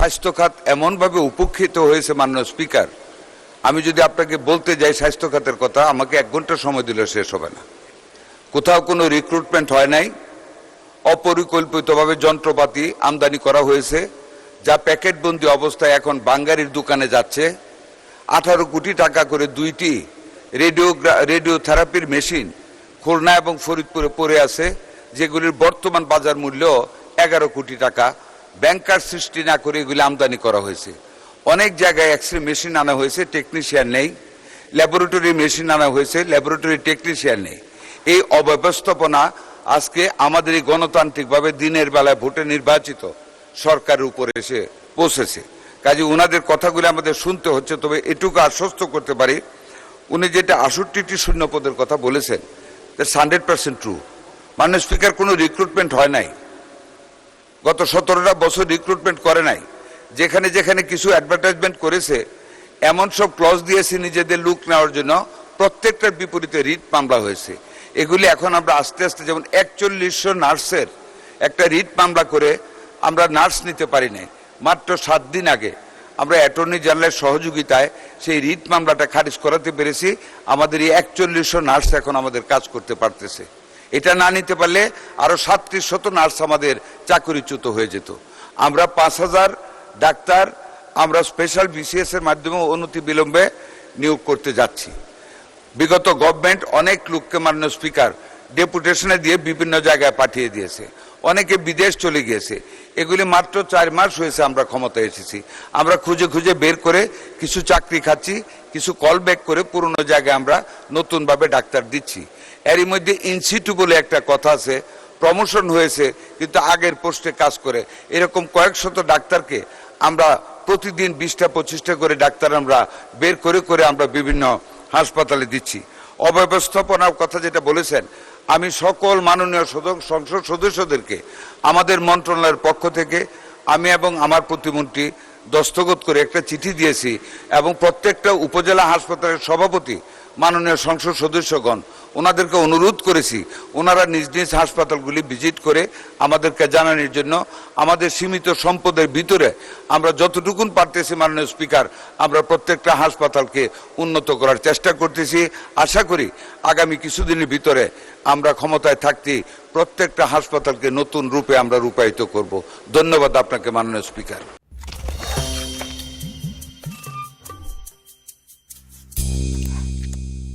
স্বাস্থ্য খাত এমনভাবে উপেক্ষিত হয়েছে মাননীয় স্পিকার, আমি যদি আপনাকে বলতে যাই স্বাস্থ্য খাতের কথা, আমাকে 1 ঘন্টা সময় দিলে শেষ হবে না। কোথাও কোনো রিক্রুটমেন্ট হয় নাই, অপরিকল্পিতভাবে যন্ত্রপাতি আমদানি করা হয়েছে, যা প্যাকেটবন্দি অবস্থায় এখন বাঙ্গারির দোকানে যাচ্ছে। 18 কোটি টাকা করে 2টি রেডিওথেরাপির মেশিন খুলনা এবং ফরিদপুরে পড়ে আছে, যেগুলির বর্তমান বাজার মূল্য 11 কোটি টাকা। ব্যাংকার সৃষ্টি না করে এগুলি আমদানি করা হয়েছে। অনেক জায়গায় এক্সরে মেশিন আনা হয়েছে, টেকনিশিয়ান নেই। ল্যাবরেটরি মেশিন আনা হয়েছে, ল্যাবরেটরি টেকনিশিয়ান নেই। এই অব্যবস্থাপনা আজকে আমাদের এই গণতান্ত্রিকভাবে দিনের বেলায় ভোটে নির্বাচিত সরকারের উপরে এসে পৌঁছেছে। কাজে ওনাদের কথাগুলো আমাদের শুনতে হচ্ছে। তবে এটুকু আশ্বস্ত করতে পারি, উনি যেটা 68টি শূন্য পদের কথা বলেছেন, দ্যাটস 100% ট্রু। মাননীয় স্পিকার, কোনো রিক্রুটমেন্ট হয় নাই, গত 17টা বছর রিক্রুটমেন্ট করে নাই। যেখানে যেখানে কিছু অ্যাডভার্টাইজমেন্ট করেছে, এমন সব ক্লজ দিয়েছে নিজেদের লুক নেওয়ার জন্য, প্রত্যেকটার বিপরীতে রিট মামলা হয়েছে। এগুলি এখন আমরা আস্তে আস্তে, যেমন 4100 নার্সের একটা রিট মামলা করে আমরা নার্স নিতে পারি নাই। মাত্র 7 দিন আগে আমরা অ্যাটর্নি জেনারেলের সহযোগিতায় সেই রিট মামলাটা খারিজ করাতে পেরেছি। আমাদের এই 4100 নার্স এখন আমাদের কাজ করতে পারতেছে। এটা না নিতে পারলে আরো 3700 নার্স আমাদের চাকরিচ্যুত হয়ে যেত। আমরা 5000 ডাক্তার আমরা স্পেশাল বিসিএস এর মাধ্যমে অনতি বিলম্বে নিয়োগ করতে যাচ্ছি। বিগত গভর্নমেন্ট অনেক লোককে মাননীয় স্পিকার ডেপুটেশনে দিয়ে বিভিন্ন জায়গায় পাঠিয়ে দিয়েছে, অনেকে বিদেশ চলে গিয়েছে। এগুলি মাত্র 4 মাস হয়েছে আমরা ক্ষমতায় এসেছি। আমরা খুঁজে খুঁজে বের করে কিছু চাকরি খাচ্ছি, কিছু কল ব্যাক করে পুরনো জায়গায় আমরা নতুনভাবে ডাক্তার দিচ্ছি। এরই মধ্যে ইনসিটু বলে একটা কথা আছে, প্রমোশন হয়েছে কিন্তু আগের পোস্টে কাজ করে। এরকম কয়েক শত ডাক্তারকে আমরা প্রতিদিন 20টা 25টা করে ডাক্তার আমরা বের করে করে আমরা বিভিন্ন হাসপাতালে দিচ্ছি। অব্যবস্থাপনার কথা যেটা বলেছেন, আমি সকল মাননীয় সংসদ সদস্যদেরকে আমাদের মন্ত্রণালয়ের পক্ষ থেকে আমি এবং আমার প্রতিমন্ত্রী দস্তখত করে একটা চিঠি দিয়েছি, এবং প্রত্যেকটা উপজেলা হাসপাতালের সভাপতি মাননীয় সংসদ সদস্যগণ ওনাদেরকে অনুরোধ করেছি ওনারা নিজ নিজ হাসপাতালগুলি ভিজিট করে আমাদেরকে জানানোর জন্য। আমাদের সীমিত সম্পদের ভিতরে আমরা যতটুকুন পারতেছি মাননীয় স্পিকার, আমরা প্রত্যেকটা হাসপাতালকে উন্নত করার চেষ্টা করতেছি। আশা করি আগামী কিছুদিনের ভিতরে আমরা ক্ষমতায় থাকতে প্রত্যেকটা হাসপাতালকে নতুন রূপে আমরা রূপায়িত করব। ধন্যবাদ আপনাকে মাননীয় স্পিকার।